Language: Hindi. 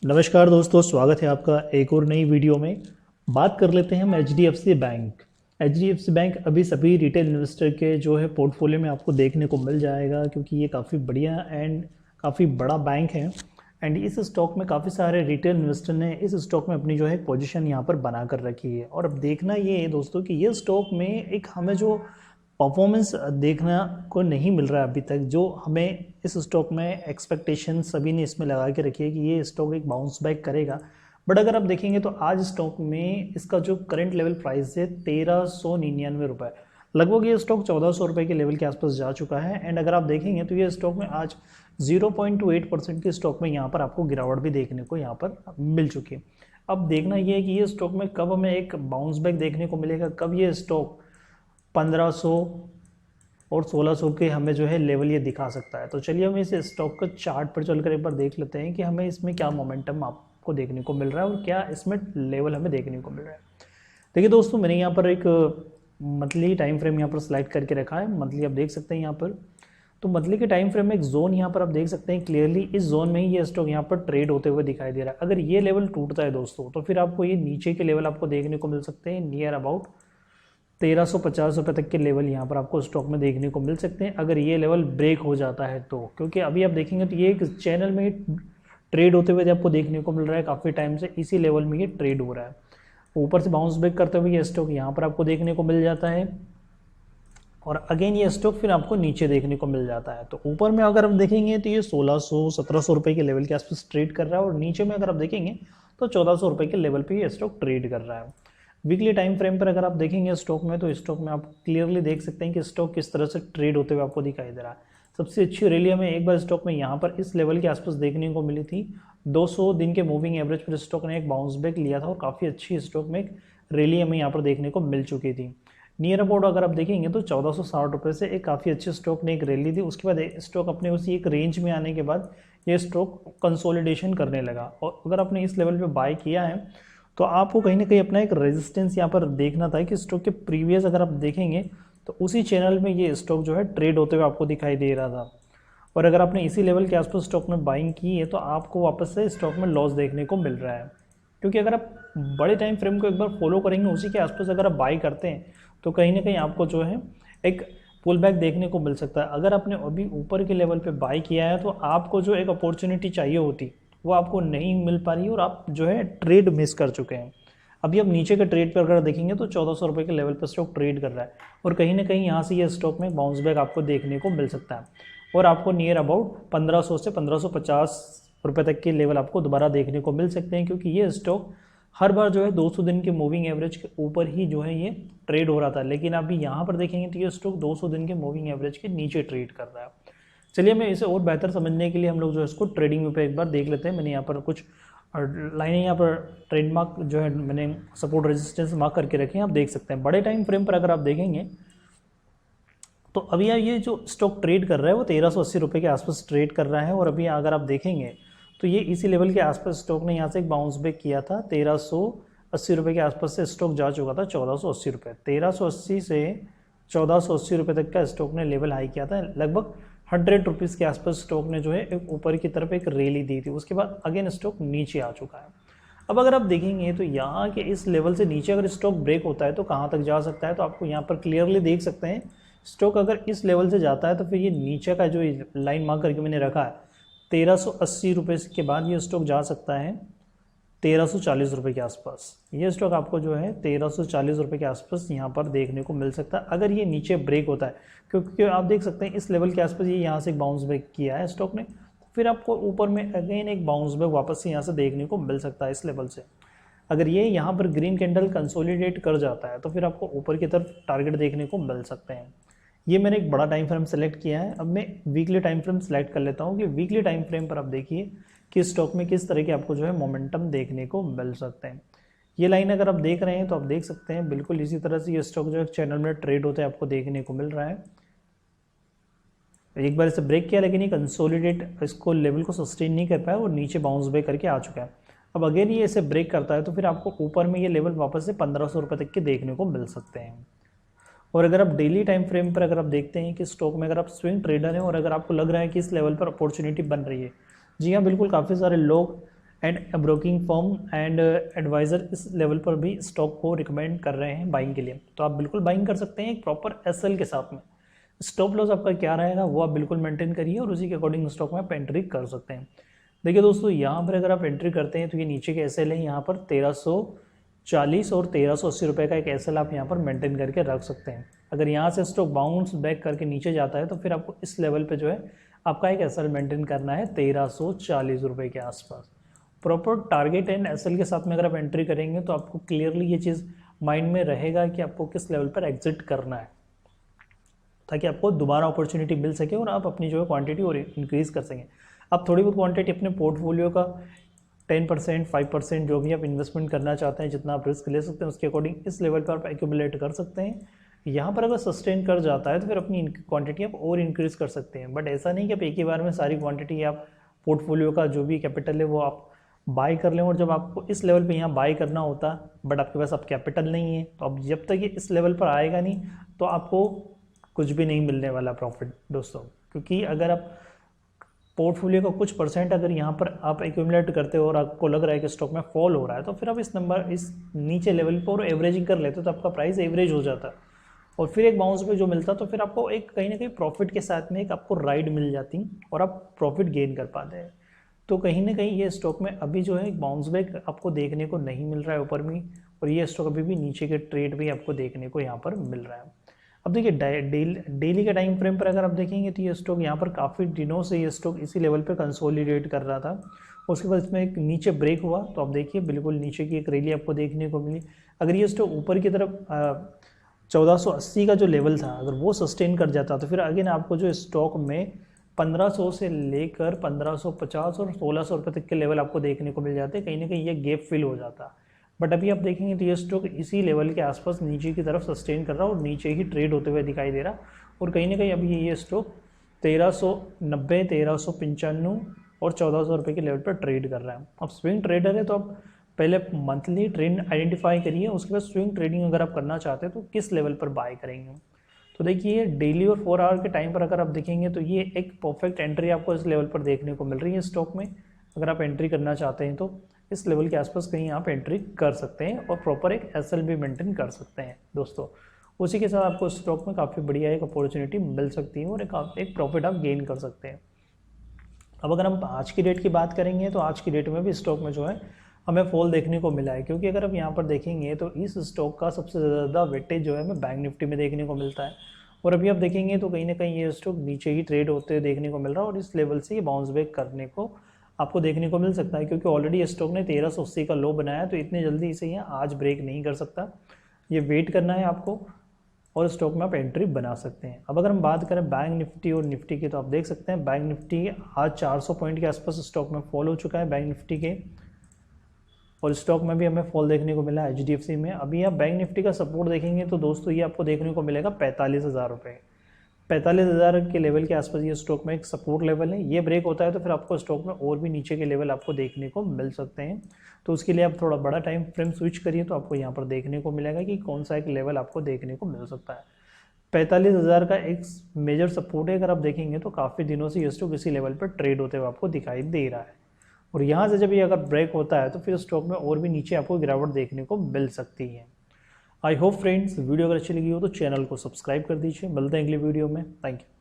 नमस्कार दोस्तों, स्वागत है आपका एक और नई वीडियो में। बात कर लेते हैं हम एचडीएफसी बैंक। एचडीएफसी बैंक अभी सभी रिटेल इन्वेस्टर के जो है पोर्टफोलियो में आपको देखने को मिल जाएगा, क्योंकि ये काफ़ी बढ़िया एंड काफ़ी बड़ा बैंक है। एंड इस स्टॉक में काफ़ी सारे रिटेल इन्वेस्टर ने इस स्टॉक में अपनी जो है पोजीशन यहाँ पर बना कर रखी है। और अब देखना ये है दोस्तों कि ये स्टॉक में एक हमें जो परफॉर्मेंस देखना को नहीं मिल रहा है अभी तक, जो हमें इस स्टॉक में एक्सपेक्टेशन सभी ने इसमें लगा के रखी है कि ये स्टॉक एक बाउंस बैक करेगा। बट अगर आप देखेंगे तो आज स्टॉक में इसका जो करंट लेवल प्राइस है 1399 रुपये, लगभग ये स्टॉक 1400 रुपये के लेवल के आसपास जा चुका है। एंड अगर आप देखेंगे तो ये स्टॉक में आज 0.28% के स्टॉक में यहाँ पर आपको गिरावट भी देखने को यहाँ पर मिल चुकी है। अब देखना ये है कि ये स्टॉक में कब हमें एक बाउंस बैक देखने को मिलेगा, कब ये स्टॉक 1500 और 1600 के हमें जो है लेवल ये दिखा सकता है। तो चलिए हम इस स्टॉक का चार्ट पर चलकर एक बार देख लेते हैं कि हमें इसमें क्या मोमेंटम आपको देखने को मिल रहा है और क्या इसमें लेवल हमें देखने को मिल रहा है। देखिए दोस्तों, मैंने यहाँ पर एक मंथली टाइम फ्रेम यहाँ पर सिलेक्ट करके रखा है। मंथली आप देख सकते हैं यहाँ पर, तो मंथली के टाइम फ्रेम में एक जोन यहाँ पर आप देख सकते हैं क्लियरली। इस जोन में ही ये स्टॉक यहाँ पर ट्रेड होते हुए दिखाई दे रहा है। अगर ये लेवल टूटता है दोस्तों तो फिर आपको ये नीचे के लेवल आपको देखने को मिल सकते हैं, नियर अबाउट 1350 रुपये तक के लेवल यहाँ पर आपको स्टॉक में देखने को मिल सकते हैं अगर ये लेवल ब्रेक हो जाता है तो। क्योंकि अभी आप देखेंगे तो ये एक चैनल में ट्रेड होते हुए आपको देखने को मिल रहा है, काफ़ी टाइम से इसी लेवल में ये ट्रेड हो रहा है। ऊपर से बाउंस बैक करते हुए ये स्टॉक यहाँ पर आपको देखने को मिल जाता है और अगेन ये स्टॉक फिर आपको नीचे देखने को मिल जाता है। तो ऊपर में अगर हम देखेंगे तो ये 1600-1700 रुपये के लेवल के आसपास ट्रेड कर रहा है और नीचे में अगर आप देखेंगे तो 1400 रुपये के लेवल पर ये स्टॉक ट्रेड कर रहा है। वीकली टाइम फ्रेम पर अगर आप देखेंगे स्टॉक में तो स्टॉक में आप क्लियरली देख सकते हैं कि स्टॉक किस तरह से ट्रेड होते हुए आपको दिखाई दे रहा है। सबसे अच्छी रैली हमें एक बार स्टॉक में यहाँ पर इस लेवल के आसपास देखने को मिली थी। 200 दिन के मूविंग एवरेज पर स्टॉक ने एक बाउंस बैक लिया था और काफ़ी अच्छी स्टॉक में एक रैली हमें यहाँ पर देखने को मिल चुकी थी। नियर अबाउट अगर आप देखेंगे तो 1460 रुपये से एक काफ़ी अच्छे स्टॉक ने एक रैली थी। उसके बाद स्टॉक अपने उसी एक रेंज में आने के बाद ये स्टॉक कंसोलिडेशन करने लगा। और अगर आपने इस लेवल पे बाय किया है तो आपको कहीं ना कहीं अपना एक रेजिस्टेंस यहाँ पर देखना था कि स्टॉक के प्रीवियस अगर आप देखेंगे तो उसी चैनल में ये स्टॉक जो है ट्रेड होते हुए आपको दिखाई दे रहा था। और अगर आपने इसी लेवल के आसपास स्टॉक में बाइंग की है तो आपको वापस से स्टॉक में लॉस देखने को मिल रहा है। क्योंकि अगर आप बड़े टाइम फ्रेम को एक बार फॉलो करेंगे उसी के आसपास अगर आप बाई करते हैं तो कहीं ना कहीं आपको जो है एक पुल बैक देखने को मिल सकता है। अगर आपने अभी ऊपर के लेवल पे बाई किया है तो आपको जो एक अपॉर्चुनिटी चाहिए होती वो आपको नहीं मिल पा रही है और आप जो है ट्रेड मिस कर चुके हैं। अभी आप नीचे के ट्रेड पर अगर देखेंगे तो 1400 रुपये के लेवल पर स्टॉक ट्रेड कर रहा है और कहीं ना कहीं यहाँ से ये स्टॉक में बाउंस बैक आपको देखने को मिल सकता है और आपको नियर अबाउट 1500 से 1550 रुपये तक के लेवल आपको दोबारा देखने को मिल सकते हैं। क्योंकि ये स्टॉक हर बार जो है 200 दिन के मूविंग एवरेज के ऊपर ही जो है ये ट्रेड हो रहा था, लेकिन अभी यहाँ पर देखेंगे तो ये स्टॉक 200 दिन के मूविंग एवरेज के नीचे ट्रेड कर रहा है। चलिए मैं इसे और बेहतर समझने के लिए हम लोग जो है इसको ट्रेडिंग पे एक बार देख लेते हैं। मैंने यहाँ पर कुछ लाइनें यहाँ पर ट्रेडमार्क जो है मैंने सपोर्ट रेजिस्टेंस मार्क करके रखे हैं, आप देख सकते हैं। बड़े टाइम फ्रेम पर अगर आप देखेंगे तो अभी ये जो स्टॉक ट्रेड कर रहा है वो 1380 रुपये के आसपास ट्रेड कर रहा है और अभी अगर आप देखेंगे तो ये इसी लेवल के आसपास स्टॉक ने यहाँ से एक बाउंस बैक किया था। 1380 रुपये के आसपास से स्टॉक जा चुका था 1480 रुपये। 1380 से 1480 रुपये तक का स्टॉक ने लेवल हाई किया था। लगभग 100 रुपीज़ के आसपास स्टॉक ने जो है एक ऊपर की तरफ एक रैली दी थी। उसके बाद अगेन स्टॉक नीचे आ चुका है। अब अगर आप देखेंगे तो यहाँ के इस लेवल से नीचे अगर स्टॉक ब्रेक होता है तो कहाँ तक जा सकता है, तो आपको यहाँ पर क्लियरली देख सकते हैं स्टॉक अगर इस लेवल से जाता है तो फिर ये नीचे का जो लाइन मार्क करके मैंने रखा है 1380 रुपये के बाद ये स्टॉक जा सकता है 1340 रुपये के आसपास। ये स्टॉक आपको जो है 1340 रुपये के आसपास यहाँ पर देखने को मिल सकता है अगर ये नीचे ब्रेक होता है। क्योंकि आप देख सकते हैं इस लेवल के आसपास ये यहाँ से एक बाउंस बैक किया है स्टॉक ने, फिर आपको ऊपर में अगेन एक बाउंस बैक वापस से यहाँ से देखने को मिल सकता है इस लेवल से। अगर ये यहाँ पर ग्रीन कैंडल कंसोलिडेट कर जाता है तो फिर आपको ऊपर की तरफ टारगेट देखने को मिल सकते हैं। ये मैंने एक बड़ा टाइम फ्रेम सेलेक्ट किया है। अब मैं वीकली टाइम फ्रेम सेलेक्ट कर लेता हूँ कि वीकली टाइम फ्रेम पर आप देखिए कि स्टॉक में किस तरह के आपको जो है मोमेंटम देखने को मिल सकते हैं। ये लाइन अगर आप देख रहे हैं तो आप देख सकते हैं बिल्कुल इसी तरह से ये स्टॉक जो है चैनल में ट्रेड होते हैं आपको देखने को मिल रहा है। एक बार इसे ब्रेक किया लेकिन ये कंसोलिडेट इसको लेवल को सस्टेन नहीं कर पाया और नीचे बाउंस बैक करके आ चुका है। अब अगेन ये इसे ब्रेक करता है तो फिर आपको ऊपर में ये लेवल वापस से 1500 रुपये तक के देखने को मिल सकते हैं। और अगर आप डेली टाइम फ्रेम पर अगर आप देखते हैं कि स्टॉक में अगर आप स्विंग ट्रेडर हैं और अगर आपको लग रहा है कि इस लेवल पर अपॉर्चुनिटी बन रही है, जी हाँ बिल्कुल, काफ़ी सारे लोग and broking firm and advisor इस लेवल पर भी स्टॉक को रिकमेंड कर रहे हैं बाइंग के लिए। तो आप बिल्कुल बाइंग कर सकते हैं एक प्रॉपर एसएल के साथ में। स्टॉप लॉस आपका क्या रहेगा वो आप बिल्कुल मेंटेन करिए और उसी के अकॉर्डिंग स्टॉक में आप एंट्री कर सकते हैं। देखिए दोस्तों, यहाँ पर अगर आप एंट्री करते हैं तो ये नीचे के एसएल है, यहाँ पर 1340 और 1380 रुपये का एक एसएल आप यहाँ पर मेंटेन करके रख सकते हैं। अगर यहाँ से स्टॉक बाउंस बैक करके नीचे जाता है तो फिर आपको इस लेवल पे जो है आपका एक एसएल मेंटेन करना है 1340 रुपये के आसपास। प्रॉपर टारगेट एंड एसएल के साथ में अगर आप एंट्री करेंगे तो आपको क्लियरली ये चीज़ माइंड में रहेगा कि आपको किस लेवल पर एग्जिट करना है, ताकि आपको दोबारा अपॉर्चुनिटी मिल सके और आप अपनी जो है क्वांटिटी और इंक्रीज़ कर सकें। आप थोड़ी बहुत क्वांटिटी अपने पोर्टफोलियो का 10% 5% जो भी आप इन्वेस्टमेंट करना चाहते हैं, जितना आप रिस्क ले सकते हैं उसके अकॉर्डिंग इस लेवल पर आप एक्यूमुलेट कर सकते हैं। यहाँ पर अगर सस्टेन कर जाता है तो फिर अपनी क्वांटिटी आप और इंक्रीज़ कर सकते हैं। बट ऐसा नहीं कि आप एक ही बार में सारी क्वांटिटी आप पोर्टफोलियो का जो भी कैपिटल है वो आप बाय कर लें, और जब आपको इस लेवल पे यहाँ बाय करना होता बट आपके पास अब कैपिटल नहीं है, तो अब जब तक ये इस लेवल पर आएगा नहीं तो आपको कुछ भी नहीं मिलने वाला प्रॉफिट दोस्तों। क्योंकि अगर आप पोर्टफोलियो का कुछ परसेंट अगर यहाँ पर आप एक्यूमुलेट करते हो और आपको लग रहा है कि स्टॉक में फॉल हो रहा है, तो फिर आप इस नीचे लेवल पर एवरेजिंग कर लेते हो तो आपका प्राइस एवरेज हो जाता है और फिर एक बाउंस पे जो मिलता तो फिर आपको एक कहीं ना कहीं प्रॉफिट के साथ में एक आपको राइड मिल जाती और आप प्रॉफिट गेन कर पाते हैं। तो कहीं ना कहीं ये स्टॉक में अभी जो है एक बाउंस बैक आपको देखने को नहीं मिल रहा है ऊपर में, और ये स्टॉक अभी भी नीचे के ट्रेड भी आपको देखने को यहाँ पर मिल रहा है। अब देखिए डेली के टाइम फ्रेम पर अगर आप देखेंगे तो ये स्टॉक यहाँ पर काफ़ी दिनों से ये स्टॉक इसी लेवल पे कंसोलिडेट कर रहा था। उसके बाद इसमें एक नीचे ब्रेक हुआ तो आप देखिए बिल्कुल नीचे की एक रैली आपको देखने को मिली। अगर ये स्टॉक ऊपर की तरफ 1480 का जो लेवल था अगर वो सस्टेन कर जाता तो फिर अगेन आपको जो स्टॉक में 1500 से लेकर 1550 और 1600 रुपये तक के लेवल आपको देखने को मिल जाते, कहीं ना कहीं ये गैप फिल हो जाता। बट अभी आप देखेंगे तो ये स्टॉक इसी लेवल के आसपास नीचे की तरफ सस्टेन कर रहा है और नीचे ही ट्रेड होते हुए दिखाई दे रहा, और कहीं ना कहीं अभी ये स्टॉक 1390 1395 और 1400 रुपये के लेवल पर ट्रेड कर रहा है। अब स्विंग ट्रेडर है तो आप पहले मंथली ट्रेंड आइडेंटिफाई करिए, उसके बाद स्विंग ट्रेडिंग अगर आप करना चाहते हैं तो किस लेवल पर बाय करेंगे। तो देखिए डेली और 4 आवर के टाइम पर अगर आप देखेंगे तो ये एक परफेक्ट एंट्री आपको इस लेवल पर देखने को मिल रही है स्टॉक में। अगर आप एंट्री करना चाहते हैं तो इस लेवल के आसपास कहीं आप एंट्री कर सकते हैं और प्रॉपर एक एसएल भी मेंटेन कर सकते हैं दोस्तों। उसी के साथ आपको स्टॉक में काफ़ी बढ़िया एक अपॉर्चुनिटी मिल सकती है और एक प्रॉफिट आप गेन कर सकते हैं। अब अगर हम आज की डेट की बात करेंगे तो आज की डेट में भी स्टॉक में जो है हमें फॉल देखने को मिला है, क्योंकि अगर आप यहाँ पर देखेंगे तो इस स्टॉक का सबसे ज़्यादा वेटेज जो है हमें बैंक निफ्टी में देखने को मिलता है, और अभी आप देखेंगे तो कहीं ना कहीं ये स्टॉक नीचे ही ट्रेड होते हुए देखने को मिल रहा है और इस लेवल से ये बाउंस बैक करने को आपको देखने को मिल सकता है, क्योंकि ऑलरेडी स्टॉक ने 1380 का लो बनाया है, तो इतनी जल्दी इसे यहाँ आज ब्रेक नहीं कर सकता, ये वेट करना है आपको और स्टॉक में आप एंट्री बना सकते हैं। अब अगर हम बात करें बैंक निफ्टी और निफ्टी की तो आप देख सकते हैं बैंक निफ्टी आज 400 पॉइंट के आसपास स्टॉक में फॉल हो चुका है बैंक निफ्टी के, और स्टॉक में भी हमें फॉल देखने को मिला है एचडीएफसी में। अभी आप बैंक निफ्टी का सपोर्ट देखेंगे तो दोस्तों ये आपको देखने को मिलेगा 45,000 रुपये, 45,000 के लेवल के आसपास ये स्टॉक में एक सपोर्ट लेवल है। ये ब्रेक होता है तो फिर आपको स्टॉक में और भी नीचे के लेवल आपको देखने को मिल सकते हैं, तो उसके लिए आप थोड़ा बड़ा टाइम फ्रेम स्विच करिए तो आपको यहाँ पर देखने को मिलेगा कि कौन सा एक लेवल आपको देखने को मिल सकता है। 45,000 का एक मेजर सपोर्ट है, अगर आप देखेंगे तो काफ़ी दिनों से ये स्टॉक इसी लेवल पर ट्रेड होते हुए आपको दिखाई दे रहा है, और यहाँ से जब ये अगर ब्रेक होता है तो फिर स्टॉक में और भी नीचे आपको गिरावट देखने को मिल सकती है। आई होप फ्रेंड्स वीडियो अगर अच्छी लगी हो तो चैनल को सब्सक्राइब कर दीजिए। मिलते हैं अगली वीडियो में। Thank you.